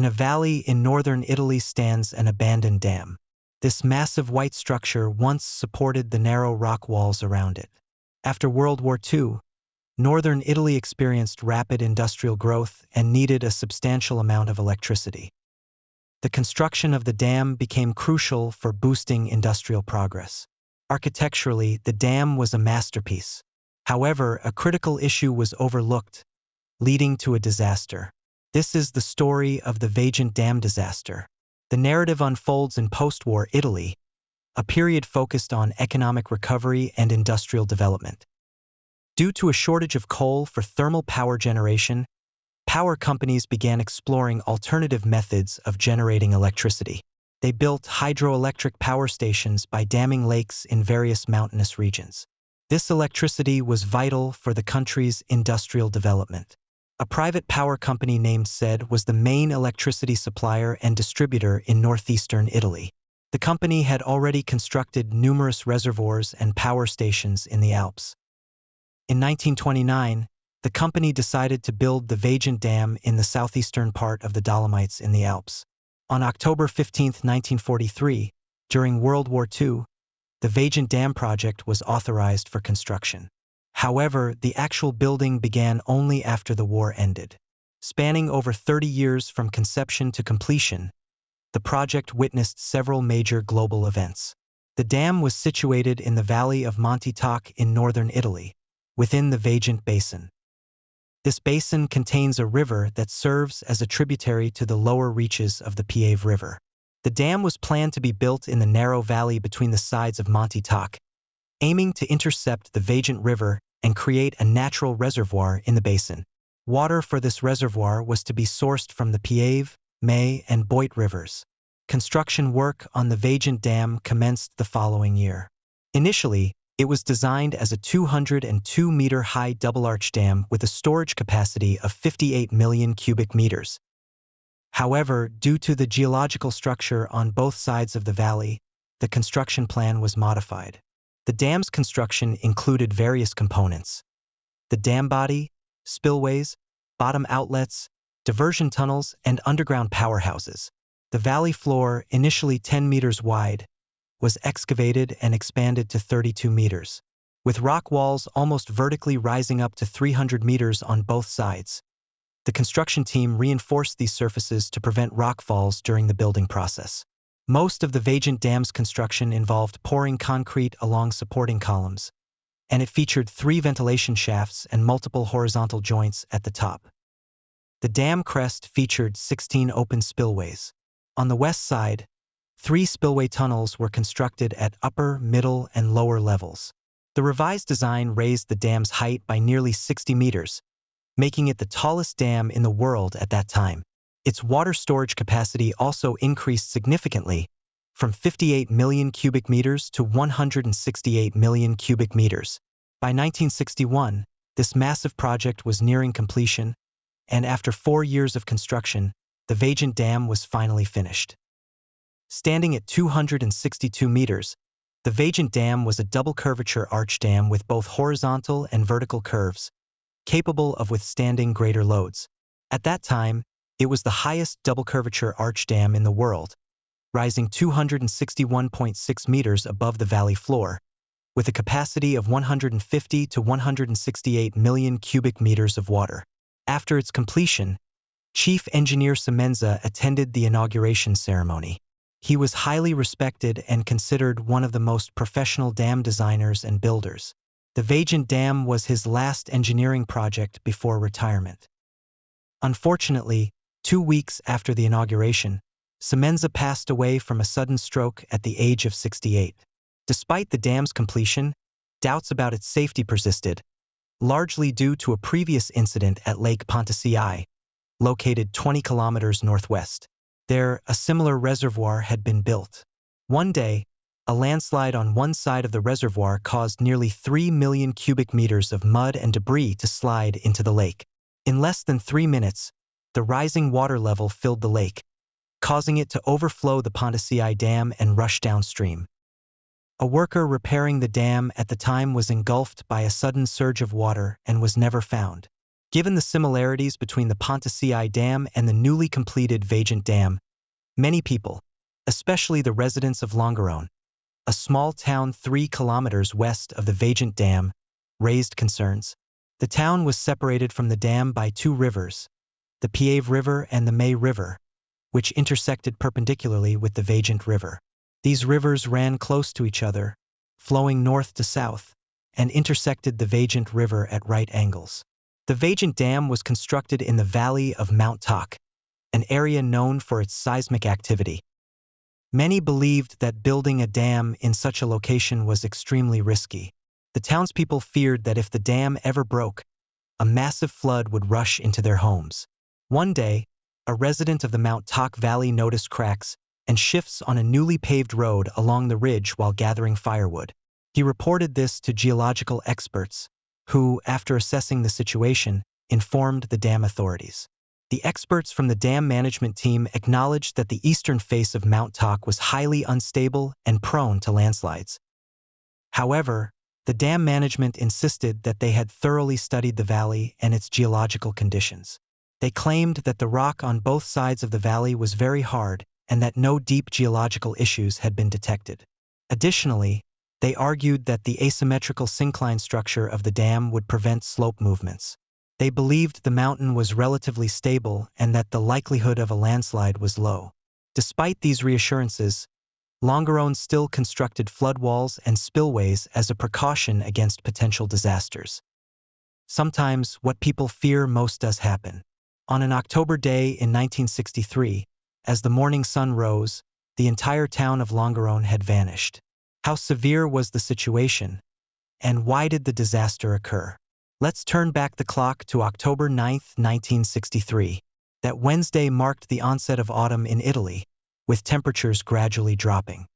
In a valley in northern Italy stands an abandoned dam. This massive white structure once supported the narrow rock walls around it. After World War II, northern Italy experienced rapid industrial growth and needed a substantial amount of electricity. The construction of the dam became crucial for boosting industrial progress. Architecturally, the dam was a masterpiece. However, a critical issue was overlooked, leading to a disaster. This is the story of the Vajont Dam disaster. The narrative unfolds in post-war Italy, a period focused on economic recovery and industrial development. Due to a shortage of coal for thermal power generation, power companies began exploring alternative methods of generating electricity. They built hydroelectric power stations by damming lakes in various mountainous regions. This electricity was vital for the country's industrial development. A private power company named SED was the main electricity supplier and distributor in northeastern Italy. The company had already constructed numerous reservoirs and power stations in the Alps. In 1929, the company decided to build the Vajont Dam in the southeastern part of the Dolomites in the Alps. On October 15, 1943, during World War II, the Vajont Dam project was authorized for construction. However, the actual building began only after the war ended. Spanning over 30 years from conception to completion, the project witnessed several major global events. The dam was situated in the valley of Monte Toc in northern Italy, within the Vajont Basin. This basin contains a river that serves as a tributary to the lower reaches of the Piave River. The dam was planned to be built in the narrow valley between the sides of Monte Toc, aiming to intercept the Vajont River and create a natural reservoir in the basin. Water for this reservoir was to be sourced from the Piave, May, and Boit rivers. Construction work on the Vajont Dam commenced the following year. Initially, it was designed as a 202-meter-high double-arch dam with a storage capacity of 58 million cubic meters. However, due to the geological structure on both sides of the valley, the construction plan was modified. The dam's construction included various components: the dam body, spillways, bottom outlets, diversion tunnels, and underground powerhouses. The valley floor, initially 10 meters wide, was excavated and expanded to 32 meters, with rock walls almost vertically rising up to 300 meters on both sides. The construction team reinforced these surfaces to prevent rock falls during the building process. Most of the Vajont Dam's construction involved pouring concrete along supporting columns, and it featured 3 ventilation shafts and multiple horizontal joints at the top. The dam crest featured 16 open spillways. On the west side, 3 spillway tunnels were constructed at upper, middle, and lower levels. The revised design raised the dam's height by nearly 60 meters, making it the tallest dam in the world at that time. Its water storage capacity also increased significantly, from 58 million cubic meters to 168 million cubic meters. By 1961, this massive project was nearing completion, and after 4 years of construction, the Vajont Dam was finally finished. Standing at 262 meters, the Vajont Dam was a double-curvature arch dam with both horizontal and vertical curves, capable of withstanding greater loads. At that time, it was the highest double-curvature arch dam in the world, rising 261.6 meters above the valley floor, with a capacity of 150 to 168 million cubic meters of water. After its completion, Chief Engineer Semenza attended the inauguration ceremony. He was highly respected and considered one of the most professional dam designers and builders. The Vajont Dam was his last engineering project before retirement. Unfortunately, 2 weeks after the inauguration, Semenza passed away from a sudden stroke at the age of 68. Despite the dam's completion, doubts about its safety persisted, largely due to a previous incident at Lake Pontesii, located 20 kilometers northwest. There, a similar reservoir had been built. One day, a landslide on one side of the reservoir caused nearly 3 million cubic meters of mud and debris to slide into the lake. In less than 3 minutes, the rising water level filled the lake, causing it to overflow the Pontesii Dam and rush downstream. A worker repairing the dam at the time was engulfed by a sudden surge of water and was never found. Given the similarities between the Pontesii Dam and the newly completed Vajont Dam, many people, especially the residents of Longarone, a small town 3 kilometers west of the Vajont Dam, raised concerns. The town was separated from the dam by 2 rivers, the Piave River and the May River, which intersected perpendicularly with the Vajont River. These rivers ran close to each other, flowing north to south, and intersected the Vajont River at right angles. The Vajont Dam was constructed in the valley of Mount Toc, an area known for its seismic activity. Many believed that building a dam in such a location was extremely risky. The townspeople feared that if the dam ever broke, a massive flood would rush into their homes. One day, a resident of the Mount Toc Valley noticed cracks and shifts on a newly paved road along the ridge while gathering firewood. He reported this to geological experts, who, after assessing the situation, informed the dam authorities. The experts from the dam management team acknowledged that the eastern face of Mount Toc was highly unstable and prone to landslides. However, the dam management insisted that they had thoroughly studied the valley and its geological conditions. They claimed that the rock on both sides of the valley was very hard and that no deep geological issues had been detected. Additionally, they argued that the asymmetrical syncline structure of the dam would prevent slope movements. They believed the mountain was relatively stable and that the likelihood of a landslide was low. Despite these reassurances, Longarone still constructed floodwalls and spillways as a precaution against potential disasters. Sometimes what people fear most does happen. On an October day in 1963, as the morning sun rose, the entire town of Longarone had vanished. How severe was the situation, and why did the disaster occur? Let's turn back the clock to October 9, 1963. That Wednesday marked the onset of autumn in Italy, with temperatures gradually dropping.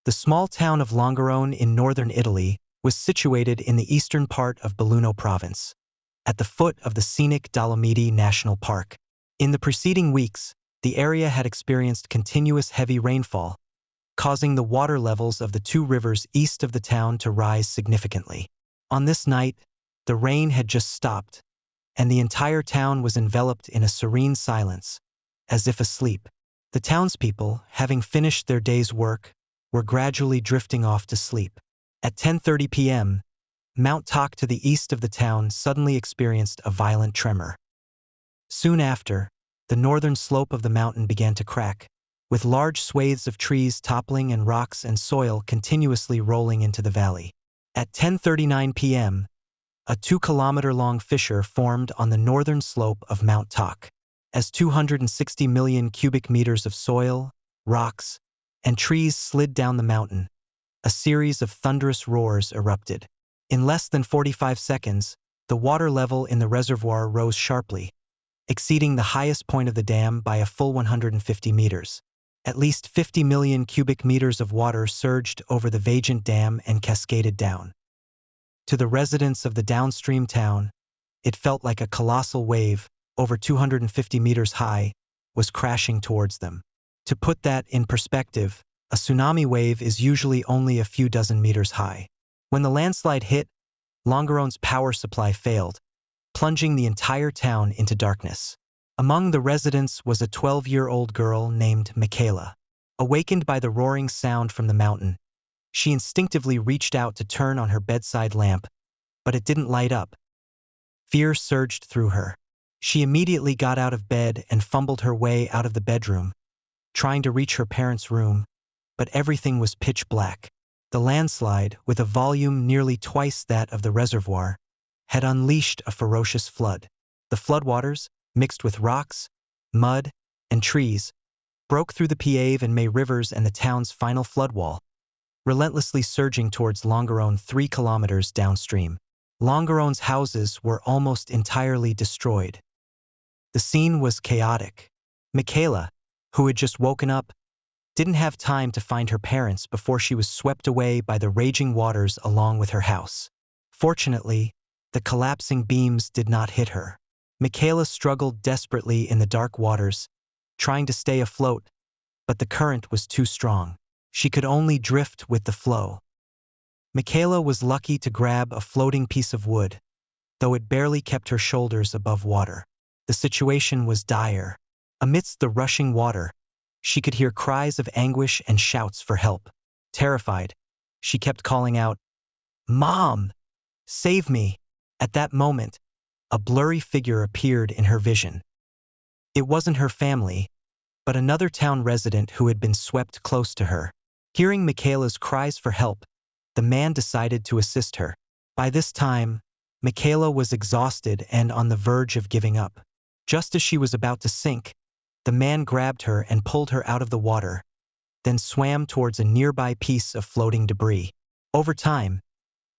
The small town of Longarone in northern Italy was situated in the eastern part of Belluno province, at the foot of the scenic Dolomiti National Park. In the preceding weeks, the area had experienced continuous heavy rainfall, causing the water levels of the 2 rivers east of the town to rise significantly. On this night, the rain had just stopped, and the entire town was enveloped in a serene silence, as if asleep. The townspeople, having finished their day's work, were gradually drifting off to sleep. At 10:30 p.m., Mount Toc to the east of the town suddenly experienced a violent tremor. Soon after, the northern slope of the mountain began to crack, with large swathes of trees toppling and rocks and soil continuously rolling into the valley. At 10:39 p.m., a 2-kilometer-long fissure formed on the northern slope of Mount Toc. As 260 million cubic meters of soil, rocks, and trees slid down the mountain, a series of thunderous roars erupted. In less than 45 seconds, the water level in the reservoir rose sharply, exceeding the highest point of the dam by a full 150 meters. At least 50 million cubic meters of water surged over the Vajont Dam and cascaded down. To the residents of the downstream town, it felt like a colossal wave, over 250 meters high, was crashing towards them. To put that in perspective, a tsunami wave is usually only a few dozen meters high. When the landslide hit, Longarone's power supply failed, plunging the entire town into darkness. Among the residents was a 12-year-old girl named Michaela. Awakened by the roaring sound from the mountain, she instinctively reached out to turn on her bedside lamp, but it didn't light up. Fear surged through her. She immediately got out of bed and fumbled her way out of the bedroom, trying to reach her parents' room, but everything was pitch black. The landslide, with a volume nearly twice that of the reservoir, had unleashed a ferocious flood. The floodwaters, mixed with rocks, mud, and trees, broke through the Piave and May rivers and the town's final floodwall, relentlessly surging towards Longarone 3 kilometers downstream. Longarone's houses were almost entirely destroyed. The scene was chaotic. Michaela, who had just woken up, didn't have time to find her parents before she was swept away by the raging waters along with her house. Fortunately, the collapsing beams did not hit her. Michaela struggled desperately in the dark waters, trying to stay afloat, but the current was too strong. She could only drift with the flow. Michaela was lucky to grab a floating piece of wood, though it barely kept her shoulders above water. The situation was dire. Amidst the rushing water, she could hear cries of anguish and shouts for help. Terrified, she kept calling out, "Mom! Save me!" At that moment, a blurry figure appeared in her vision. It wasn't her family, but another town resident who had been swept close to her. Hearing Michaela's cries for help, the man decided to assist her. By this time, Michaela was exhausted and on the verge of giving up. Just as she was about to sink, the man grabbed her and pulled her out of the water, then swam towards a nearby piece of floating debris. Over time,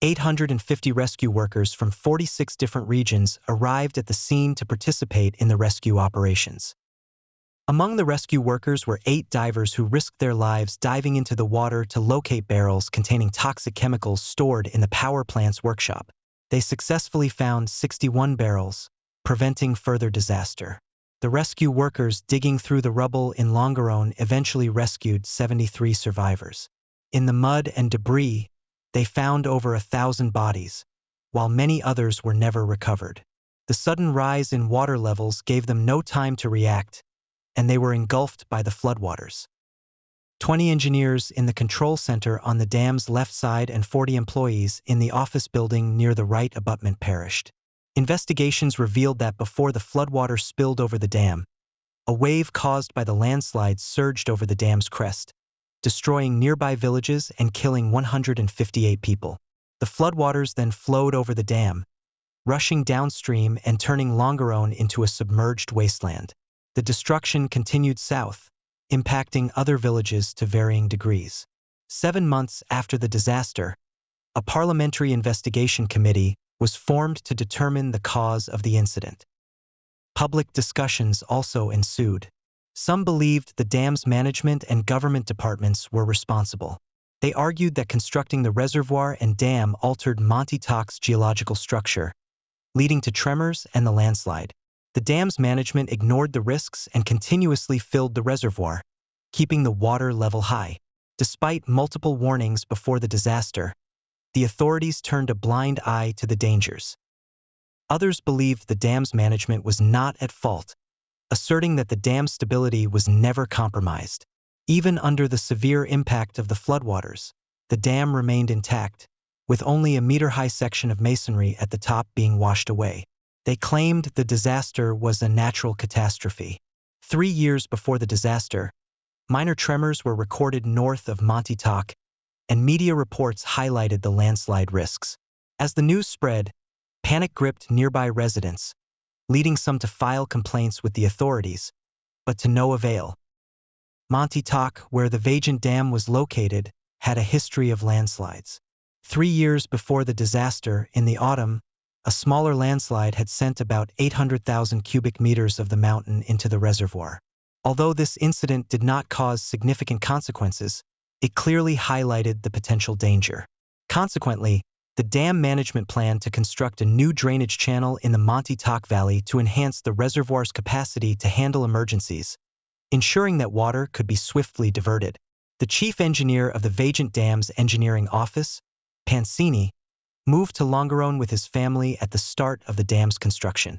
850 rescue workers from 46 different regions arrived at the scene to participate in the rescue operations. Among the rescue workers were 8 divers who risked their lives diving into the water to locate barrels containing toxic chemicals stored in the power plant's workshop. They successfully found 61 barrels, preventing further disaster. The rescue workers digging through the rubble in Longarone eventually rescued 73 survivors. In the mud and debris, they found over 1,000 bodies, while many others were never recovered. The sudden rise in water levels gave them no time to react, and they were engulfed by the floodwaters. 20 engineers in the control center on the dam's left side and 40 employees in the office building near the right abutment perished. Investigations revealed that before the floodwater spilled over the dam, a wave caused by the landslide surged over the dam's crest, destroying nearby villages and killing 158 people. The floodwaters then flowed over the dam, rushing downstream and turning Longarone into a submerged wasteland. The destruction continued south, impacting other villages to varying degrees. 7 months after the disaster, a parliamentary investigation committee was formed to determine the cause of the incident. Public discussions also ensued. Some believed the dam's management and government departments were responsible. They argued that constructing the reservoir and dam altered Monte Toc's geological structure, leading to tremors and the landslide. The dam's management ignored the risks and continuously filled the reservoir, keeping the water level high. Despite multiple warnings before the disaster, the authorities turned a blind eye to the dangers. Others believed the dam's management was not at fault, asserting that the dam's stability was never compromised. Even under the severe impact of the floodwaters, the dam remained intact, with only a meter-high section of masonry at the top being washed away. They claimed the disaster was a natural catastrophe. 3 years before the disaster, minor tremors were recorded north of Monte Toc, and media reports highlighted the landslide risks. As the news spread, panic gripped nearby residents, leading some to file complaints with the authorities, but to no avail. Monte Toc, where the Vajont Dam was located, had a history of landslides. 3 years before the disaster, in the autumn, a smaller landslide had sent about 800,000 cubic meters of the mountain into the reservoir. Although this incident did not cause significant consequences, it clearly highlighted the potential danger. Consequently, the dam management planned to construct a new drainage channel in the Monte Toc Valley to enhance the reservoir's capacity to handle emergencies, ensuring that water could be swiftly diverted. The chief engineer of the Vajont Dam's engineering office, Pansini, moved to Longarone with his family at the start of the dam's construction.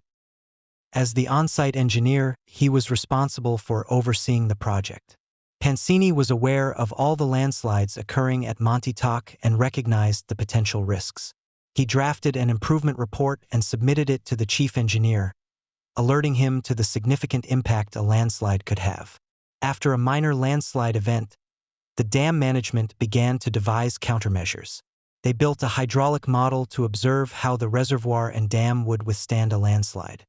As the on-site engineer, he was responsible for overseeing the project. Pansini was aware of all the landslides occurring at Monte Toc and recognized the potential risks. He drafted an improvement report and submitted it to the chief engineer, alerting him to the significant impact a landslide could have. After a minor landslide event, the dam management began to devise countermeasures. They built a hydraulic model to observe how the reservoir and dam would withstand a landslide.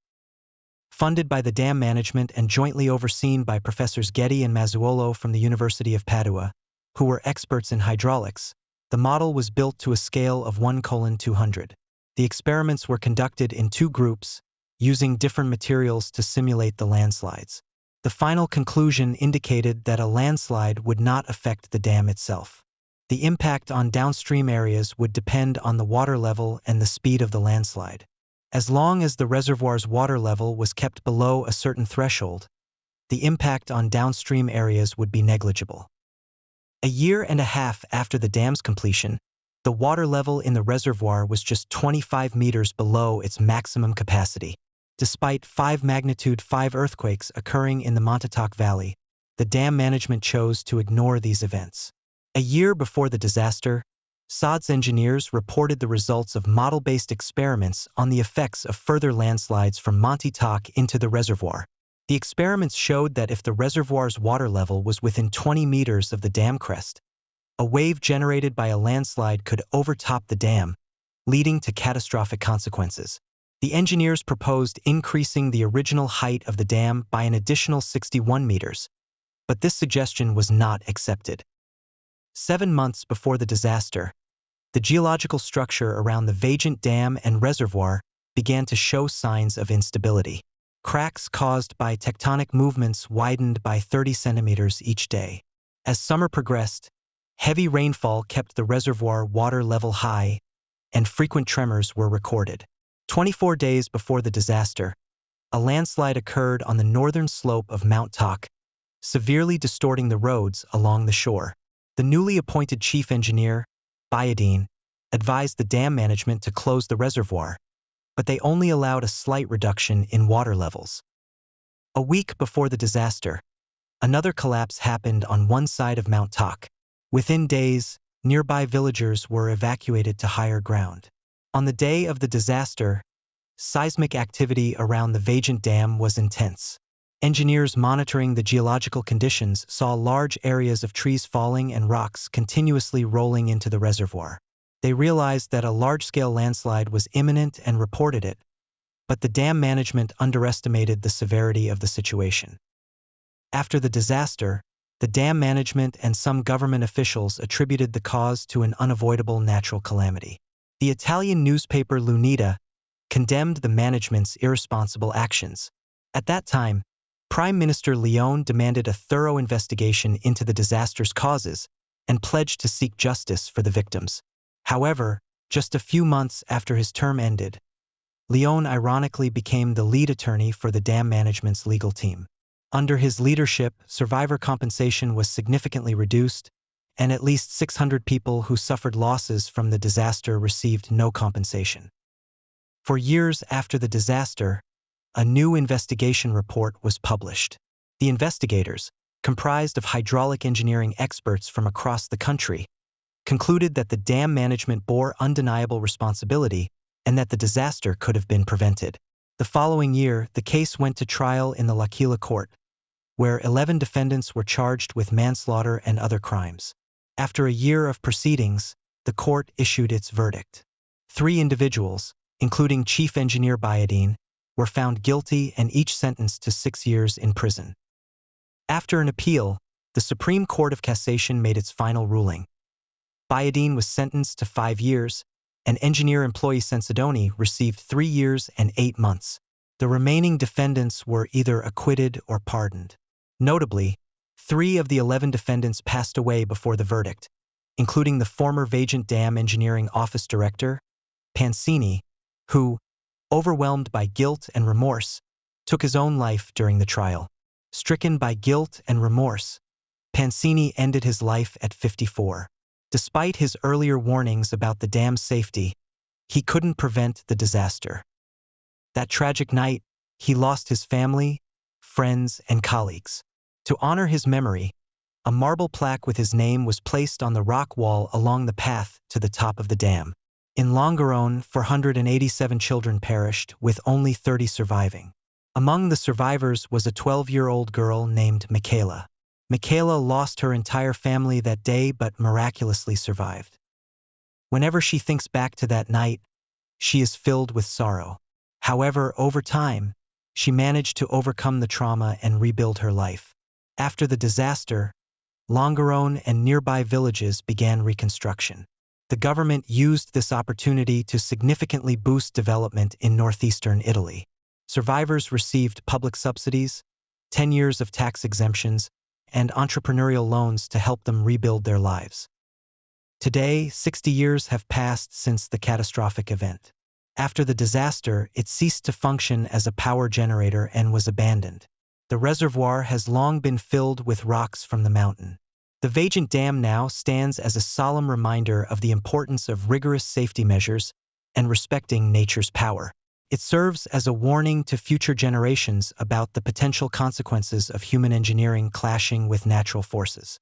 Funded by the dam management and jointly overseen by Professors Getty and Mazzuolo from the University of Padua, who were experts in hydraulics, the model was built to a scale of 1:200. The experiments were conducted in 2 groups, using different materials to simulate the landslides. The final conclusion indicated that a landslide would not affect the dam itself. The impact on downstream areas would depend on the water level and the speed of the landslide. As long as the reservoir's water level was kept below a certain threshold, the impact on downstream areas would be negligible. A year and a half after the dam's completion, the water level in the reservoir was just 25 meters below its maximum capacity. Despite 5 magnitude 5 earthquakes occurring in the Montauk Valley, the dam management chose to ignore these events. A year before the disaster, SODS engineers reported the results of model-based experiments on the effects of further landslides from Montauk into the reservoir. The experiments showed that if the reservoir's water level was within 20 meters of the dam crest, a wave generated by a landslide could overtop the dam, leading to catastrophic consequences. The engineers proposed increasing the original height of the dam by an additional 61 meters, but this suggestion was not accepted. 7 months before the disaster, the geological structure around the Vajont Dam and reservoir began to show signs of instability. Cracks caused by tectonic movements widened by 30 centimeters each day. As summer progressed, heavy rainfall kept the reservoir water level high, and frequent tremors were recorded. 24 days before the disaster, a landslide occurred on the northern slope of Mount Tauk, severely distorting the roads along the shore. The newly appointed chief engineer, Vajont, advised the dam management to close the reservoir, but they only allowed a slight reduction in water levels. A week before the disaster, another collapse happened on one side of Mount Tauk. Within days, nearby villagers were evacuated to higher ground. On the day of the disaster, seismic activity around the Vajont Dam was intense. Engineers monitoring the geological conditions saw large areas of trees falling and rocks continuously rolling into the reservoir. They realized that a large-scale landslide was imminent and reported it, but the dam management underestimated the severity of the situation. After the disaster, the dam management and some government officials attributed the cause to an unavoidable natural calamity. The Italian newspaper L'Unità condemned the management's irresponsible actions. At that time, Prime Minister Leone demanded a thorough investigation into the disaster's causes and pledged to seek justice for the victims. However, just a few months after his term ended, Leone ironically became the lead attorney for the dam management's legal team. Under his leadership, survivor compensation was significantly reduced, and at least 600 people who suffered losses from the disaster received no compensation. For years after the disaster, a new investigation report was published. The investigators, comprised of hydraulic engineering experts from across the country, concluded that the dam management bore undeniable responsibility and that the disaster could have been prevented. The following year, the case went to trial in the L'Aquila court, where 11 defendants were charged with manslaughter and other crimes. After a year of proceedings, the court issued its verdict. 3 individuals, including Chief Engineer Vajont, were found guilty and each sentenced to 6 years in prison. After an appeal, the Supreme Court of Cassation made its final ruling. Vajont was sentenced to 5 years, and engineer-employee Sensidoni received 3 years and 8 months. The remaining defendants were either acquitted or pardoned. Notably, 3 of the 11 defendants passed away before the verdict, including the former Vajont Dam Engineering Office Director, Pansini, who, overwhelmed by guilt and remorse, took his own life during the trial. Stricken by guilt and remorse, Pansini ended his life at 54. Despite his earlier warnings about the dam's safety, he couldn't prevent the disaster. That tragic night, he lost his family, friends, and colleagues. To honor his memory, a marble plaque with his name was placed on the rock wall along the path to the top of the dam. In Longarone, 487 children perished, with only 30 surviving. Among the survivors was a 12-year-old girl named Michaela. Michaela lost her entire family that day but miraculously survived. Whenever she thinks back to that night, she is filled with sorrow. However, over time, she managed to overcome the trauma and rebuild her life. After the disaster, Longarone and nearby villages began reconstruction. The government used this opportunity to significantly boost development in northeastern Italy. Survivors received public subsidies, 10 years of tax exemptions, and entrepreneurial loans to help them rebuild their lives. Today, 60 years have passed since the catastrophic event. After the disaster, it ceased to function as a power generator and was abandoned. The reservoir has long been filled with rocks from the mountain. The Vajont Dam now stands as a solemn reminder of the importance of rigorous safety measures and respecting nature's power. It serves as a warning to future generations about the potential consequences of human engineering clashing with natural forces.